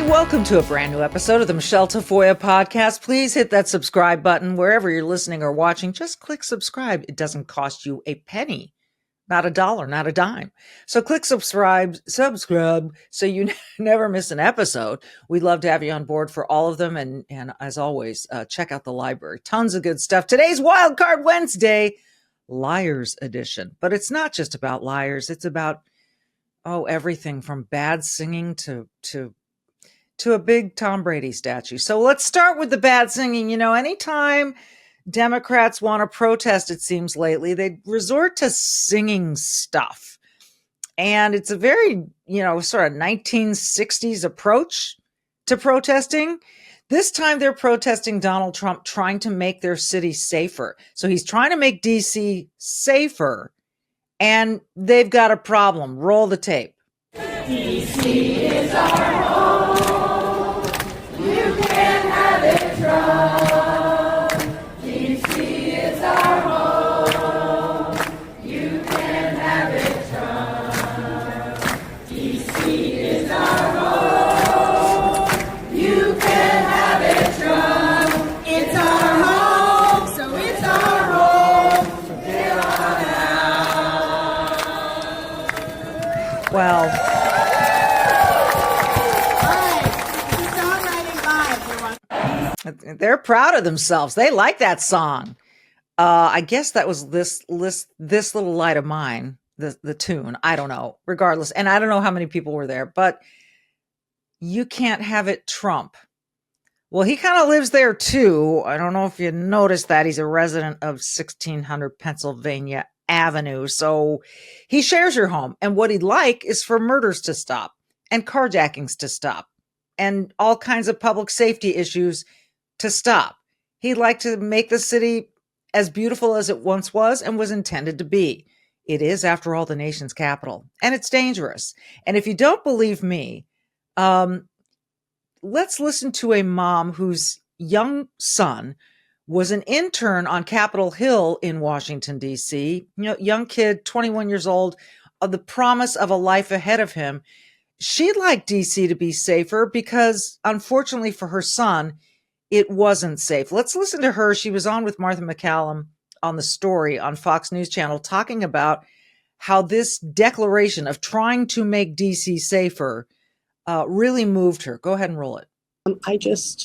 Welcome to a brand new episode of the Michele Tafoya podcast. Please hit that subscribe button wherever you're listening or watching. Just click subscribe. It doesn't cost you a penny, not a dollar, not a dime. So click subscribe so you never miss an episode. We'd love to have you on board for all of them. And as always, check out the library. Tons of good stuff. Today's Wildcard Wednesday, Liars Edition. But it's not just about liars. It's about, everything from bad singing to a big Tom Brady statue. So let's start with the bad singing. Anytime Democrats want to protest, it seems lately, they resort to singing stuff. And it's a very, sort of 1960s approach to protesting. This time they're protesting Donald Trump trying to make their city safer. So he's trying to make DC safer, and they've got a problem. Roll the tape. DC is our home. You can have it from. DC is our home. You can have it from. DC is our home. You can have it from. It's our home, so it's our home. So get on out. Well, they're proud of themselves. They like that song. I guess that was this little light of mine, the tune. I don't know. Regardless, and I don't know how many people were there, but you can't have it Trump. Well, he kind of lives there too. I don't know if you noticed that. He's a resident of 1600 Pennsylvania Avenue. So he shares your home. And what he'd like is for murders to stop and carjackings to stop and all kinds of public safety issues to stop. He'd like to make the city as beautiful as it once was and was intended to be. It is, after all, the nation's capital, and it's dangerous. And if you don't believe me, let's listen to a mom whose young son was an intern on Capitol Hill in Washington, D.C. Young kid, 21 years old, the promise of a life ahead of him. She'd like D.C. to be safer because, unfortunately for her son, it wasn't safe. Let's listen to her. She was on with Martha McCallum on The Story on Fox News Channel talking about how this declaration of trying to make D.C. safer really moved her. Go ahead and roll it.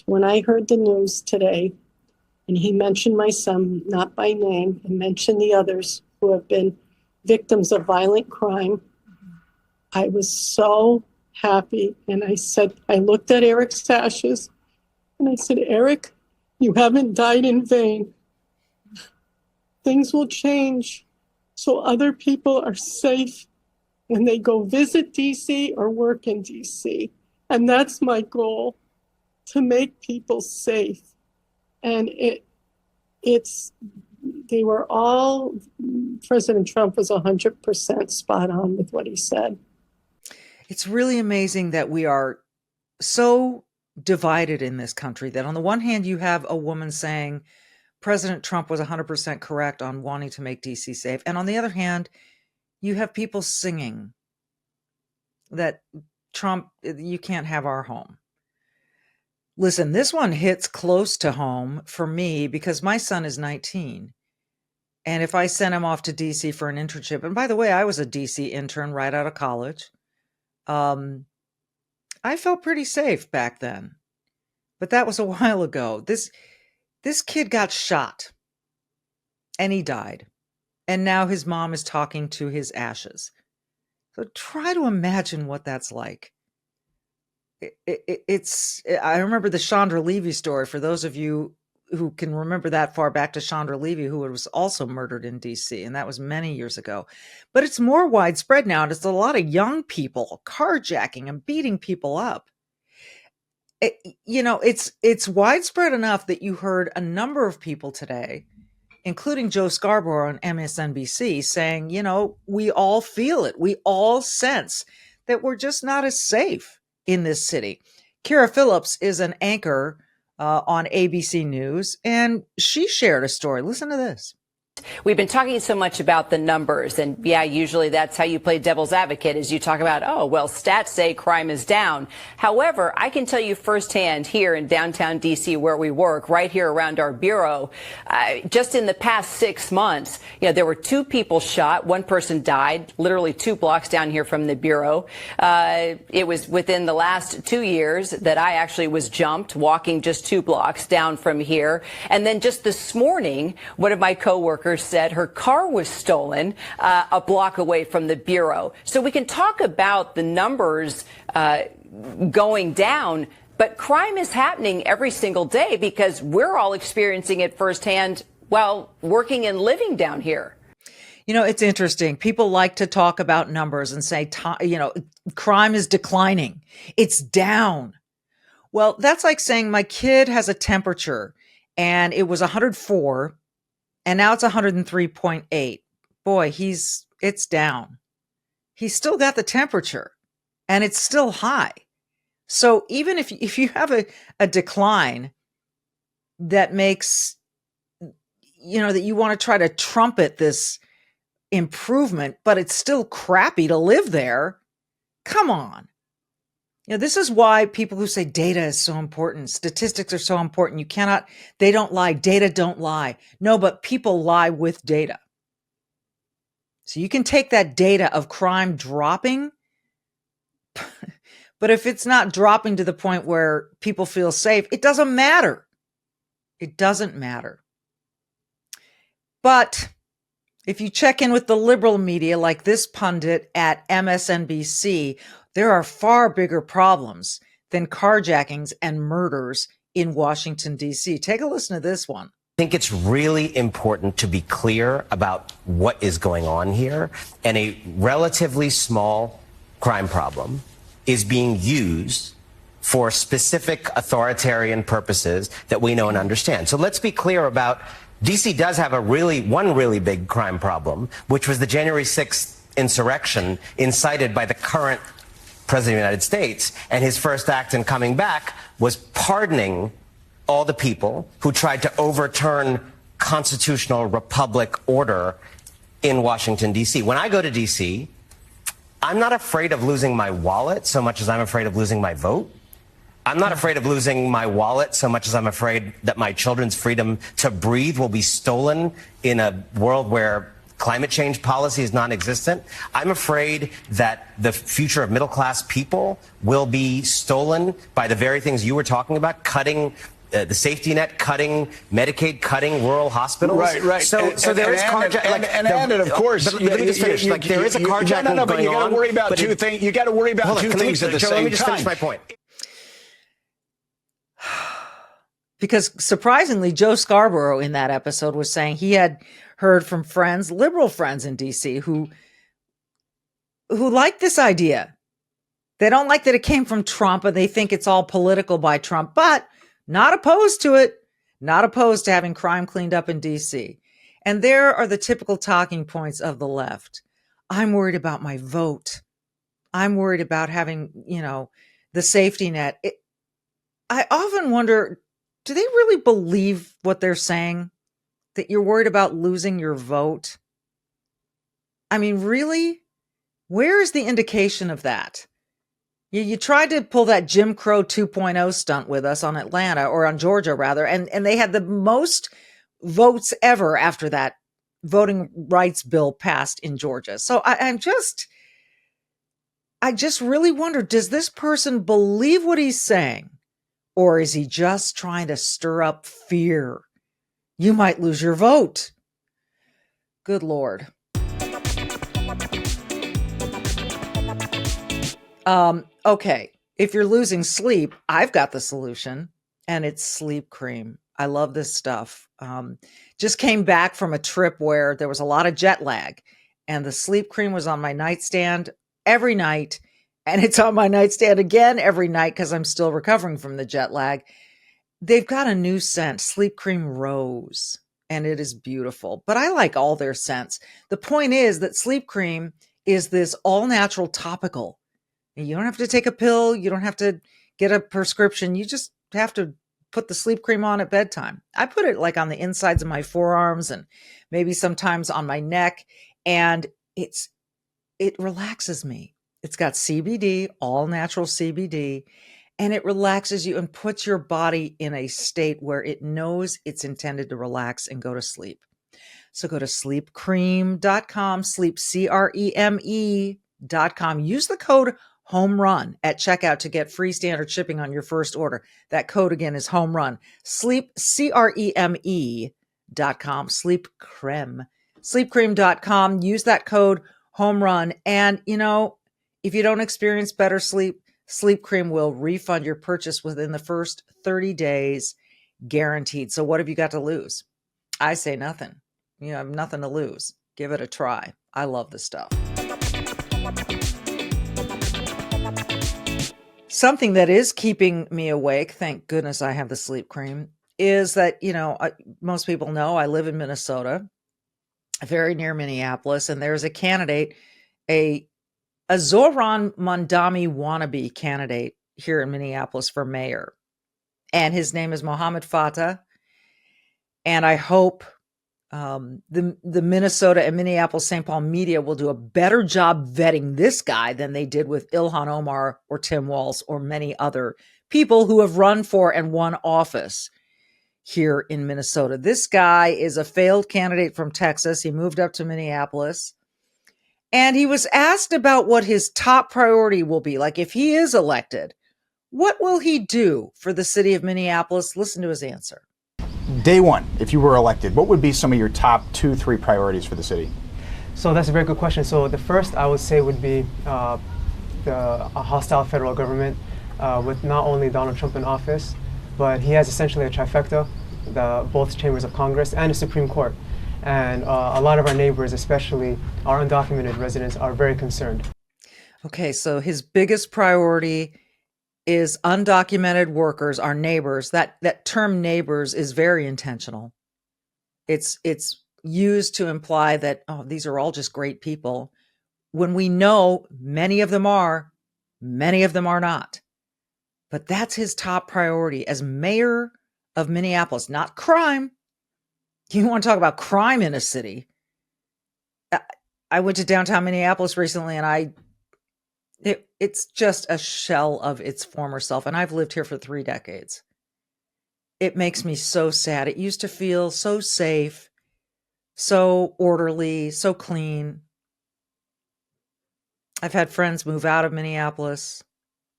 When I heard the news today, and he mentioned my son, not by name, and mentioned the others who have been victims of violent crime, I was so happy. And I looked at Eric's ashes, and I said, Eric, you haven't died in vain. Things will change so other people are safe when they go visit DC or work in DC. And that's my goal, to make people safe. And they were all, President Trump was 100% spot on with what he said. It's really amazing that we are so divided in this country that on the one hand, you have a woman saying President Trump was 100% correct on wanting to make DC safe. And on the other hand, you have people singing that Trump, you can't have our home. Listen, this one hits close to home for me because my son is 19. And if I sent him off to DC for an internship, and by the way, I was a DC intern right out of college. I felt pretty safe back then, but that was a while ago. This kid got shot and he died. And now his mom is talking to his ashes. So try to imagine what that's like. I remember the Chandra Levy story. For those of you who can remember that far back, to Chandra Levy, who was also murdered in DC, and that was many years ago. But it's more widespread now, and it's a lot of young people carjacking and beating people up. It's widespread enough that you heard a number of people today, including Joe Scarborough on MSNBC, saying, we all feel it. We all sense that we're just not as safe in this city. Kira Phillips is an anchor on ABC News, and she shared a story. Listen to this. We've been talking so much about the numbers, and yeah, usually that's how you play devil's advocate, is you talk about, oh, well, stats say crime is down. However, I can tell you firsthand here in downtown D.C. where we work, right here around our bureau, just in the past 6 months, there were 2 people shot. One person died, literally 2 blocks down here from the bureau. It was within the last 2 years that I actually was jumped walking just 2 blocks down from here. And then just this morning, one of my coworkers said her car was stolen a block away from the bureau. So we can talk about the numbers going down, but crime is happening every single day because we're all experiencing it firsthand while working and living down here. It's interesting. People like to talk about numbers and say, crime is declining. It's down. Well, that's like saying my kid has a temperature and it was 104 and now it's 103.8. Boy, it's down. He's still got the temperature and it's still high. So even if you have a decline that makes, that you want to try to trumpet this improvement, but it's still crappy to live there. Come on. This is why people who say data is so important, statistics are so important. They don't lie. Data don't lie. No, but people lie with data. So you can take that data of crime dropping, but if it's not dropping to the point where people feel safe, it doesn't matter. It doesn't matter. But if you check in with the liberal media like this pundit at MSNBC, there are far bigger problems than carjackings and murders in Washington, D.C. Take a listen to this one. I think it's really important to be clear about what is going on here. And a relatively small crime problem is being used for specific authoritarian purposes that we know and understand. So let's be clear about D.C. does have one really big crime problem, which was the January 6th insurrection incited by the current President of the United States. And his first act in coming back was pardoning all the people who tried to overturn constitutional republic order in Washington, D.C. When I go to D.C., I'm not afraid of losing my wallet so much as I'm afraid of losing my vote. I'm not afraid of losing my wallet so much as I'm afraid that my children's freedom to breathe will be stolen in a world where climate change policy is non-existent. I'm afraid that the future of middle-class people will be stolen by the very things you were talking about, cutting the safety net, cutting Medicaid, cutting rural hospitals. Right. So there is carjacking. And of course, but let me just finish. There is a carjacking going on. But you got to worry about two things. You got to worry about two things at the same time. Let me just finish my point. Because surprisingly, Joe Scarborough in that episode was saying he had heard from friends, liberal friends in DC, who like this idea. They don't like that it came from Trump and they think it's all political by Trump, but not opposed to it, not opposed to having crime cleaned up in DC. And there are the typical talking points of the left. I'm worried about my vote. I'm worried about having, the safety net. I often wonder, do they really believe what they're saying? That you're worried about losing your vote? I mean, really? Where is the indication of that? You tried to pull that Jim Crow 2.0 stunt with us on Atlanta, or on Georgia rather, and they had the most votes ever after that voting rights bill passed in Georgia. So I just really wonder, does this person believe what he's saying? Or is he just trying to stir up fear? You might lose your vote. Good Lord. Okay. If you're losing sleep, I've got the solution, and it's sleep cream. I love this stuff. Just came back from a trip where there was a lot of jet lag, and the sleep cream was on my nightstand every night. And it's on my nightstand again every night because I'm still recovering from the jet lag. They've got a new scent, Sleep Cream Rose, and it is beautiful. But I like all their scents. The point is that Sleep Cream is this all-natural topical. You don't have to take a pill. You don't have to get a prescription. You just have to put the sleep cream on at bedtime. I put it like on the insides of my forearms and maybe sometimes on my neck, and it relaxes me. It's got CBD, all natural CBD, and it relaxes you and puts your body in a state where it knows it's intended to relax and go to sleep. So go to sleepcream.com, sleep, CREME.com. Use the code HOMERUN at checkout to get free standard shipping on your first order. That code again is HOMERUN. Sleep, CREME.com, sleepcreme, sleepcream.com. Use that code HOMERUN. And, if you don't experience better sleep, Sleep Cream will refund your purchase within the first 30 days, guaranteed. So what have you got to lose? I say nothing. You have nothing to lose. Give it a try. I love this stuff. Something that is keeping me awake, thank goodness I have the Sleep Cream, is that, most people know I live in Minnesota, very near Minneapolis, and there's a candidate, a Zoran Mondami wannabe candidate here in Minneapolis for mayor. And his name is Mohammed Fatah. And I hope the Minnesota and Minneapolis St. Paul media will do a better job vetting this guy than they did with Ilhan Omar or Tim Walz or many other people who have run for and won office here in Minnesota. This guy is a failed candidate from Texas. He moved up to Minneapolis. And he was asked about what his top priority will be. Like, if he is elected, what will he do for the city of Minneapolis? Listen to his answer. Day one, if you were elected, what would be some of your top 2-3 priorities for the city? So that's a very good question. So the first I would say would be a hostile federal government with not only Donald Trump in office, but he has essentially a trifecta, both chambers of Congress and the Supreme Court. And a lot of our neighbors, especially our undocumented residents, are very concerned. Okay, so his biggest priority is undocumented workers, our neighbors. That term neighbors is very intentional. It's used to imply that, these are all just great people, when we know many of them are not. But that's his top priority as mayor of Minneapolis, not crime. You want to talk about crime in a city? I went to downtown Minneapolis recently, and it's just a shell of its former self. And I've lived here for 3 decades. It makes me so sad. It used to feel so safe, so orderly, so clean. I've had friends move out of Minneapolis.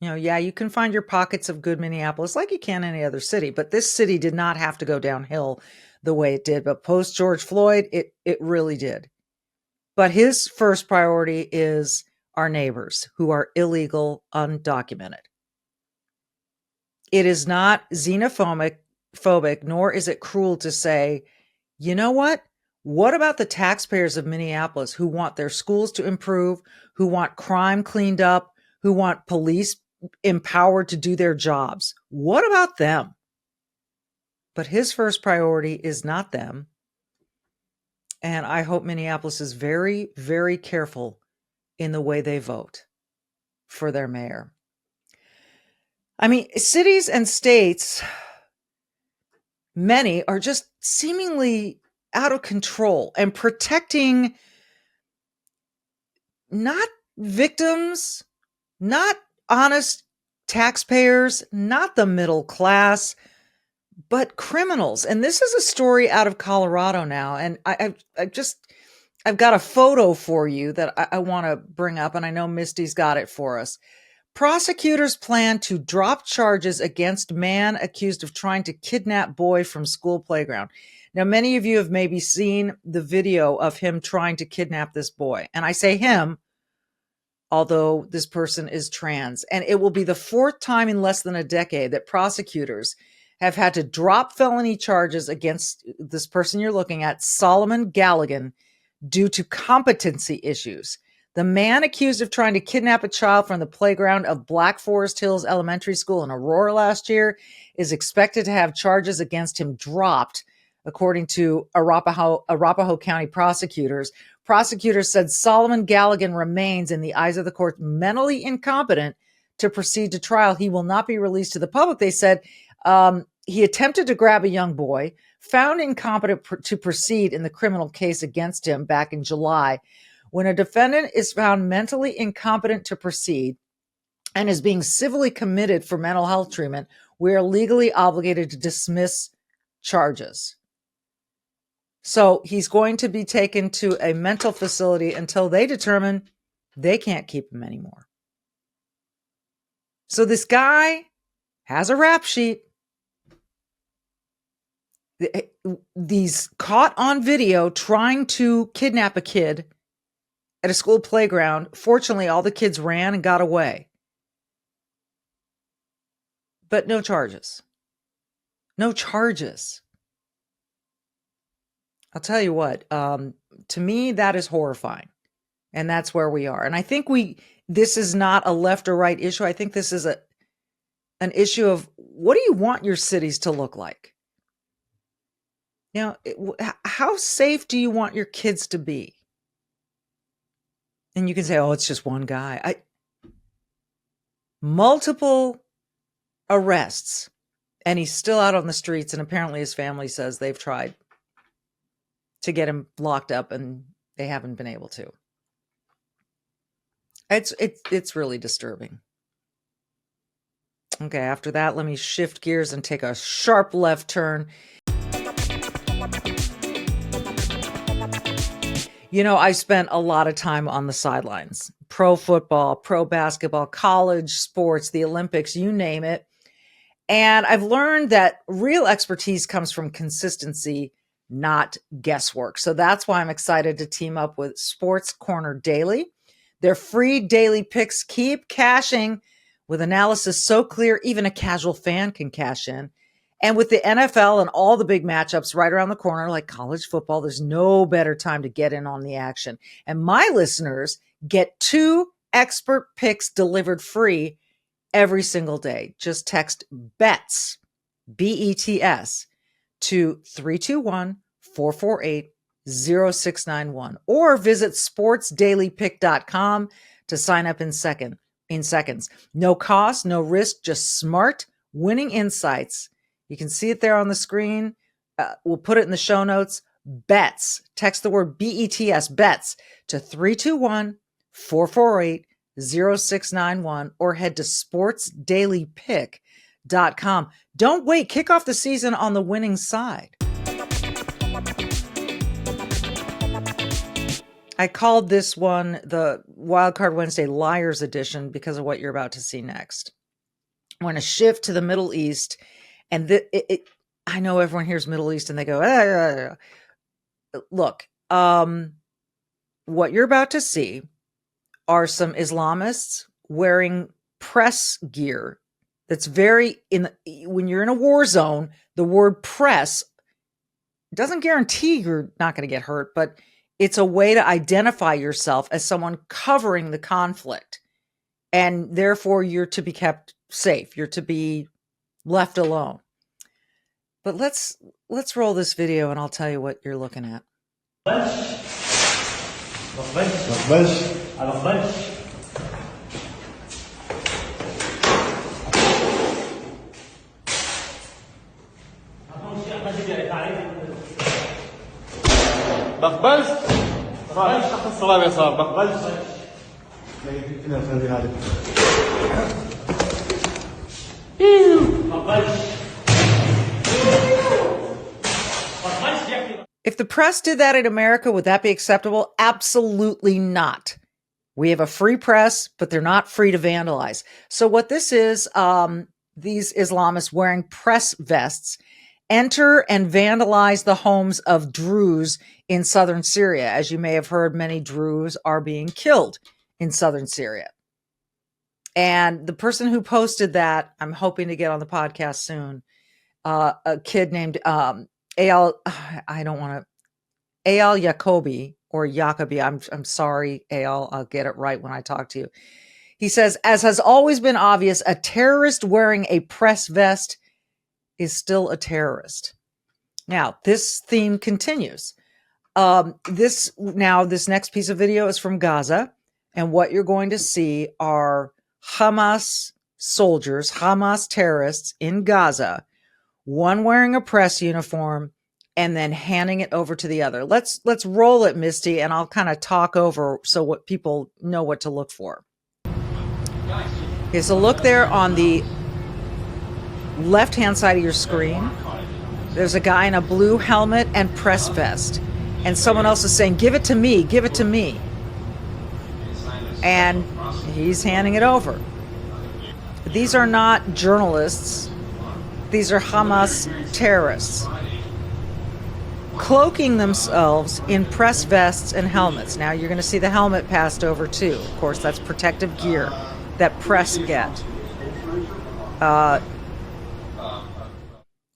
You can find your pockets of good Minneapolis like you can any other city, but this city did not have to go downhill the way it did. But post George Floyd, it really did. But his first priority is our neighbors who are illegal, undocumented. It is not xenophobic, nor is it cruel to say, you know what? What about the taxpayers of Minneapolis who want their schools to improve, who want crime cleaned up, who want police empowered to do their jobs? What about them? But his first priority is not them. And I hope Minneapolis is very, very careful in the way they vote for their mayor. I mean, cities and states, many are just seemingly out of control and protecting not victims, not honest taxpayers, not the middle class, but criminals. And this is a story out of Colorado now. And I've got a photo for you that I want to bring up. And I know Misty's got it for us. Prosecutors plan to drop charges against man accused of trying to kidnap boy from school playground. Now, many of you have maybe seen the video of him trying to kidnap this boy. And I say him, although this person is trans. And it will be the 4th time in less than a decade that prosecutors have had to drop felony charges against this person you're looking at, Solomon Galligan, due to competency issues. The man accused of trying to kidnap a child from the playground of Black Forest Hills Elementary School in Aurora last year is expected to have charges against him dropped, according to Arapahoe County prosecutors. Prosecutors said Solomon Galligan remains, in the eyes of the court, mentally incompetent to proceed to trial. He will not be released to the public, they said, he attempted to grab a young boy, found incompetent to proceed in the criminal case against him back in July. When a defendant is found mentally incompetent to proceed and is being civilly committed for mental health treatment, we are legally obligated to dismiss charges. So he's going to be taken to a mental facility until they determine they can't keep him anymore. So this guy has a rap sheet. These caught on video trying to kidnap a kid at a school playground. Fortunately, all the kids ran and got away. But no charges. No charges. I'll tell you what, to me, that is horrifying. And that's where we are. And I think this is not a left or right issue. I think this is an issue of, what do you want your cities to look like? You know, how safe do you want your kids to be? And you can say, oh, it's just one guy. Multiple arrests, and he's still out on the streets. And apparently his family says they've tried to get him locked up and they haven't been able to. It's really disturbing. Okay, after that, let me shift gears and take a sharp left turn. You know, I spent a lot of time on the sidelines. Pro football, pro basketball, college sports, the Olympics, you name it. And I've learned that real expertise comes from consistency, not guesswork. So that's why I'm excited to team up with Sports Corner Daily. Their free daily picks keep cashing with analysis so clear, even a casual fan can cash in. And with the NFL and all the big matchups right around the corner, like college football, there's no better time to get in on the action. And my listeners get 2 expert picks delivered free every single day. Just text BETS, B-E-T-S, to 321-448-0691 or visit sportsdailypick.com to sign up in seconds. No cost, no risk, just smart winning insights. You can see it there on the screen. We'll put it in the show notes. BETS. Text the word BETS, BETS, to 321-448-0691 or head to sportsdailypick.com. Don't wait. Kick off the season on the winning side. I called this one the Wildcard Wednesday Liars Edition because of what you're about to see next. I want to shift to the Middle East. And I know everyone hears Middle East and they go, Look, what you're about to see are some Islamists wearing press gear. That's when you're in a war zone, the word press doesn't guarantee you're not going to get hurt, but it's a way to identify yourself as someone covering the conflict. And therefore you're to be kept safe. You're to be left alone. But let's roll this video and I'll tell you what you're looking at. بقبلش تحت الصلاه يسار بقبلش If the press did that in America, would that be acceptable? Absolutely not. We have a free press, but they're not free to vandalize. So what this is, these Islamists wearing press vests enter and vandalize the homes of Druze in southern Syria. As you may have heard, many Druze are being killed in southern Syria. And the person who posted that, I'm hoping to get on the podcast soon, a kid named Eyal Yacobi or Jacobi. I'm sorry, Eyal. I'll get it right when I talk to you. He says, as has always been obvious, a terrorist wearing a press vest is still a terrorist. Now, this theme continues. This next piece of video is from Gaza. And what you're going to see are Hamas soldiers, Hamas terrorists in Gaza one wearing a press uniform, and then handing it over to the other. Let's roll it, Misty, and I'll kind of talk over so what people know what to look for. Okay, so look there on the left-hand side of your screen. There's a guy in a blue helmet and press vest, and someone else is saying, "Give it to me, give it to me." And he's handing it over. These are not journalists. These are Hamas terrorists, cloaking themselves in press vests and helmets. Now you're going to see the helmet passed over too. Of course, that's protective gear that press get.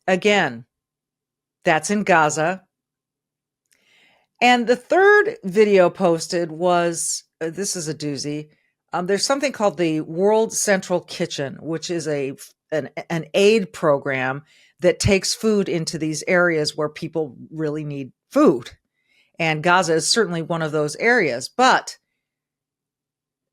Again, that's in Gaza. And the third video posted was, this is a doozy. There's something called the World Central Kitchen, which is an aid program that takes food into these areas where people really need food. And Gaza is certainly one of those areas. But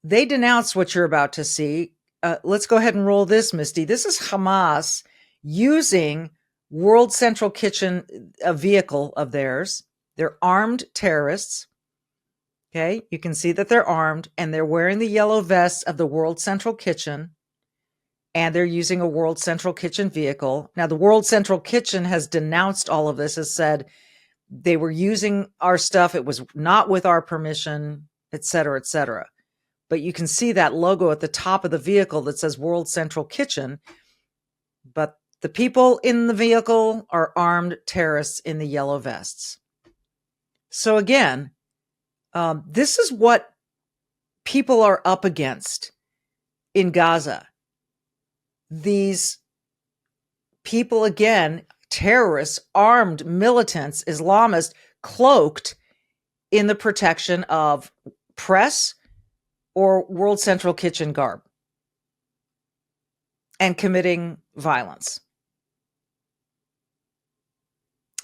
they denounced what you're about to see. Let's go ahead and roll this, Misty. This is Hamas using World Central Kitchen, a vehicle of theirs. They're armed terrorists. Okay, you can see that they're armed and they're wearing the yellow vests of the World Central Kitchen, and they're using a World Central Kitchen vehicle. Now, the World Central Kitchen has denounced all of this, has said they were using our stuff. It was not with our permission, et cetera, et cetera. But you can see that logo at the top of the vehicle that says World Central Kitchen. But the people in the vehicle are armed terrorists in the yellow vests. So again, this is what people are up against in Gaza. These people, again, terrorists, armed militants, Islamists, cloaked in the protection of press or World Central Kitchen garb and committing violence.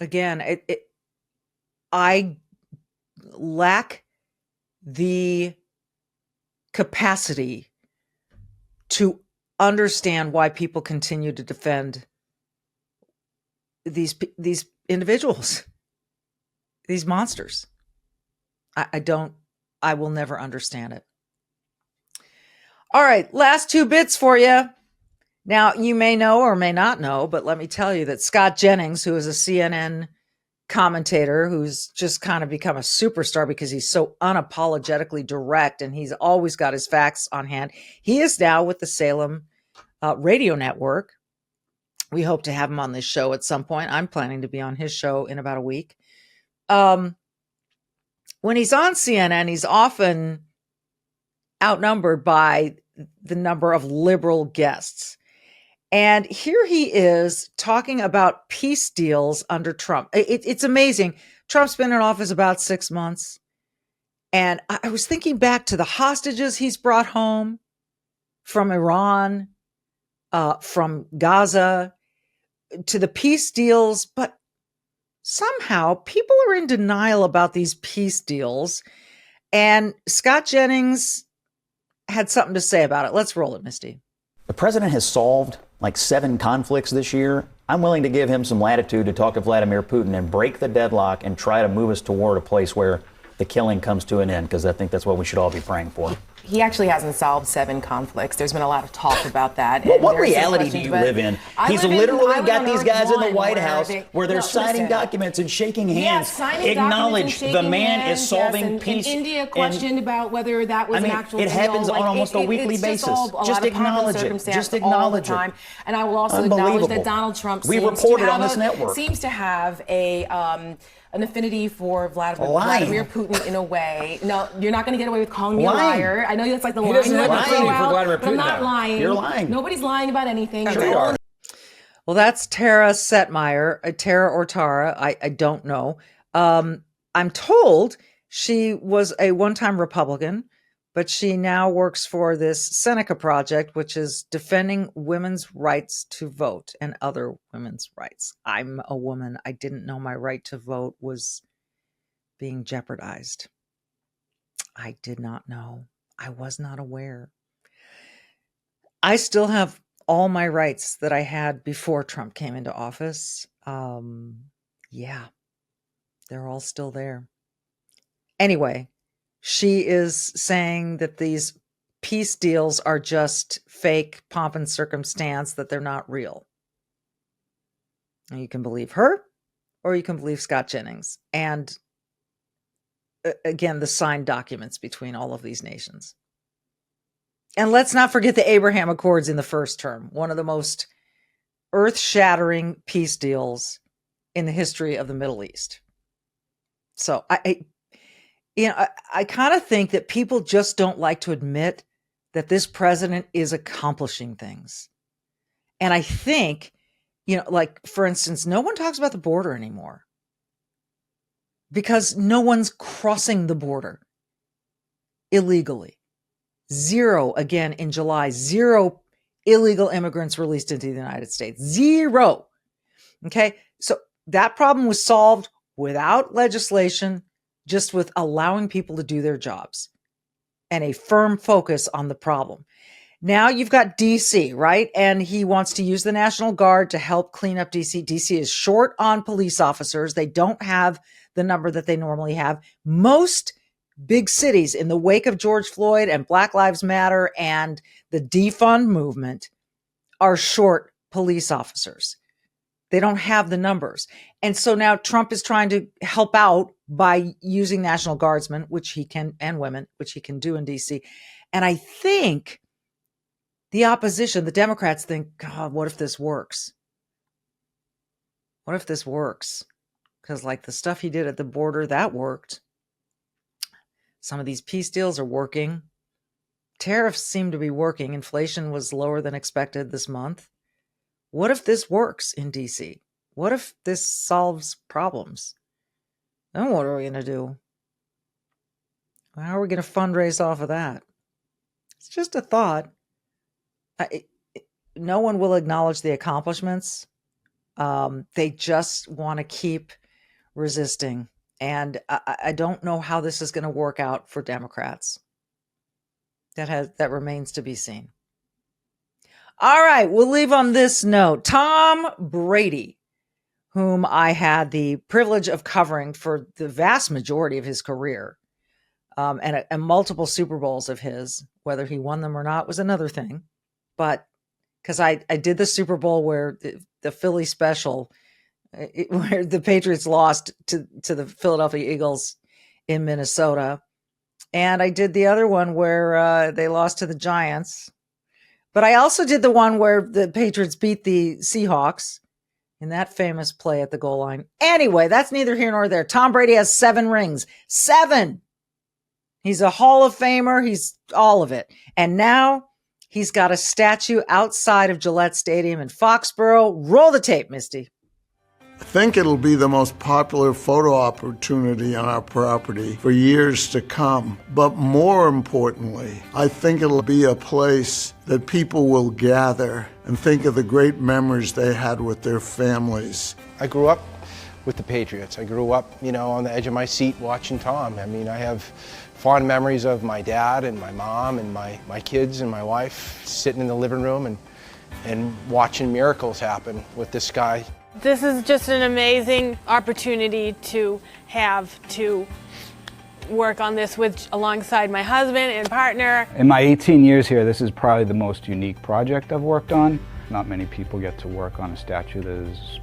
Again, I lack the capacity to understand why people continue to defend these individuals, these monsters. I will never understand it. All right, last two bits for you. Now, you may know or may not know, but let me tell you that Scott Jennings, who is a CNN commentator who's just kind of become a superstar because he's so unapologetically direct and he's always got his facts on hand. He is now with the Salem radio network. We hope to have him on this show at some point. I'm planning to be on his show in about a week. When he's on CNN, he's often outnumbered by the number of liberal guests. And here he is talking about peace deals under Trump. It's amazing. Trump's been in office about 6 months. And I was thinking back to the hostages he's brought home from Iran, from Gaza, to the peace deals. But somehow people are in denial about these peace deals. And Scott Jennings had something to say about it. Let's roll it, Misty. The president has solved like 7 conflicts this year. I'm willing to give him some latitude to talk to Vladimir Putin and break the deadlock and try to move us toward a place where the killing comes to an end, because I think that's what we should all be praying for. He actually hasn't solved 7 conflicts. There's been a lot of talk about that. Well, what reality do you live in? He's literally got these guys in the White House where they're signing documents and shaking hands. Acknowledge the man is solving peace. India questioned about whether that was an actual deal. It happens on almost a weekly basis. Just acknowledge it. Just acknowledge it. And I will also acknowledge that Donald Trump seems to have an affinity for Vladimir Putin in a way. No, you're not going to get away with calling me a liar. I know that's like the line you have to throw out, but I'm not lying. You're lying. Nobody's lying about anything. Well, that's Tara Setmeyer, Tara or Tara. I don't know. I'm told she was a one-time Republican, but she now works for this Seneca Project, which is defending women's rights to vote and other women's rights. I'm a woman. I didn't know my right to vote was being jeopardized. I did not know. I was not aware. I still have all my rights that I had before Trump came into office, yeah, they're all still there. Anyway, she is saying that these peace deals are just fake pomp and circumstance, that they're not real. And you can believe her or you can believe Scott Jennings. And again, the signed documents between all of these nations. And let's not forget the Abraham Accords in the first term, one of the most earth-shattering peace deals in the history of the Middle East. So I kind of think that people just don't like to admit that this president is accomplishing things. And I think, like, for instance, no one talks about the border anymore because no one's crossing the border illegally. 0 again in July, 0 illegal immigrants released into the United States. 0. Okay. So that problem was solved without legislation, just with allowing people to do their jobs and a firm focus on the problem. Now you've got DC, right? And he wants to use the National Guard to help clean up DC. DC is short on police officers. They don't have the number that they normally have. Most big cities in the wake of George Floyd and Black Lives Matter and the defund movement are short police officers. They don't have the numbers. And so now Trump is trying to help out by using National Guardsmen, which he can, and women, which he can do in DC. And I think the opposition, the Democrats think, God, what if this works? What if this works? Because like the stuff he did at the border, that worked. Some of these peace deals are working. Tariffs seem to be working. Inflation was lower than expected this month. What if this works in DC? What if this solves problems? Then what are we going to do? How are we going to fundraise off of that? It's just a thought. No one will acknowledge the accomplishments. They just want to keep resisting. And I don't know how this is going to work out for Democrats. That remains to be seen. All right, we'll leave on this note. Tom Brady, whom I had the privilege of covering for the vast majority of his career, and multiple Super Bowls of his, whether he won them or not was another thing. But because I did the Super Bowl where the Philly special, where the Patriots lost to the Philadelphia Eagles in Minnesota. And I did the other one where they lost to the Giants. But I also did the one where the Patriots beat the Seahawks in that famous play at the goal line. Anyway, that's neither here nor there. Tom Brady has 7 rings. 7! He's a Hall of Famer. He's all of it. And now he's got a statue outside of Gillette Stadium in Foxborough. Roll the tape, Misty. I think it'll be the most popular photo opportunity on our property for years to come. But more importantly, I think it'll be a place that people will gather and think of the great memories they had with their families. I grew up with the Patriots. I grew up, on the edge of my seat watching Tom. I mean, I have fond memories of my dad and my mom and my kids and my wife sitting in the living room and watching miracles happen with this guy. This is just an amazing opportunity to have to work on this alongside my husband and partner. In my 18 years here, this is probably the most unique project I've worked on. Not many people get to work on a statue that is,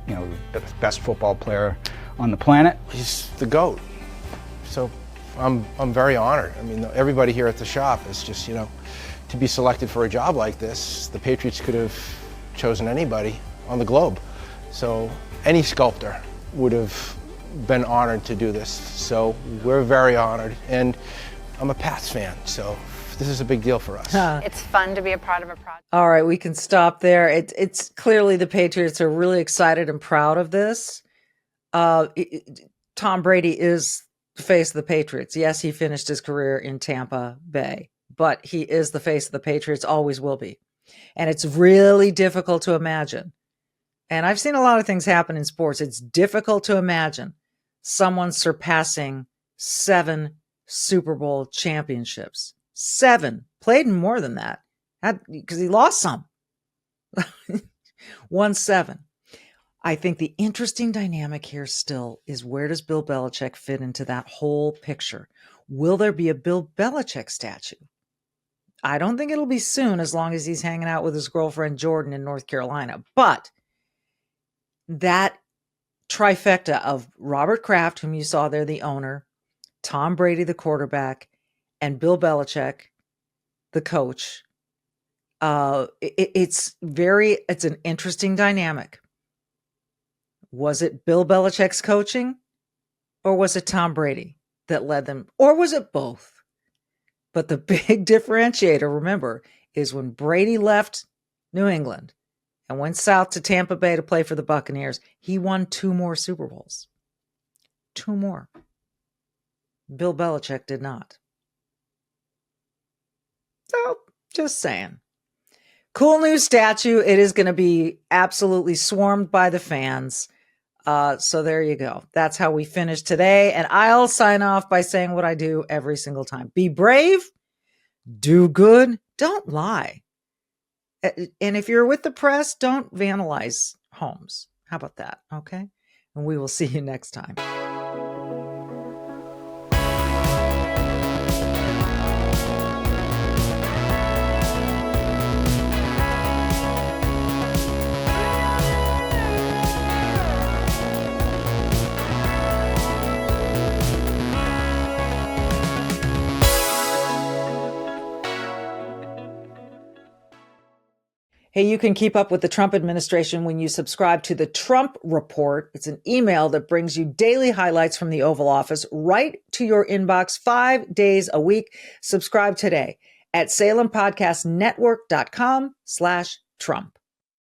the best football player on the planet. He's the GOAT. So I'm very honored. I mean, everybody here at the shop is just, to be selected for a job like this, the Patriots could have chosen anybody on the globe. So any sculptor would have been honored to do this. So we're very honored. And I'm a Pats fan, so this is a big deal for us. It's fun to be a part of a project. All right, we can stop there. It's clearly the Patriots are really excited and proud of this. Tom Brady is the face of the Patriots. Yes, he finished his career in Tampa Bay, but he is the face of the Patriots, always will be. And it's really difficult to imagine. And I've seen a lot of things happen in sports. It's difficult to imagine someone surpassing 7 Super Bowl championships. 7. Played more than that because he lost some. 1-7. I think the interesting dynamic here still is, where does Bill Belichick fit into that whole picture? Will there be a Bill Belichick statue? I don't think it'll be soon, as long as he's hanging out with his girlfriend Jordan in North Carolina. But that trifecta of Robert Kraft, whom you saw there, the owner, Tom Brady, the quarterback, and Bill Belichick, the coach, it's an interesting dynamic. Was it Bill Belichick's coaching, or was it Tom Brady that led them, or was it both? But the big differentiator, remember, is when Brady left New England and went south to Tampa Bay to play for the Buccaneers, he won 2 more Super Bowls. 2 more. Bill Belichick did not. So, just saying. Cool new statue. It is going to be absolutely swarmed by the fans. So there you go. That's how we finish today. And I'll sign off by saying what I do every single time. Be brave, do good, don't lie. And if you're with the press, don't vandalize homes. How about that? Okay. And we will see you next time. Hey, you can keep up with the Trump administration when you subscribe to the Trump Report. It's an email that brings you daily highlights from the Oval Office right to your inbox 5 days a week. Subscribe today at SalemPodcastNetwork.com/Trump.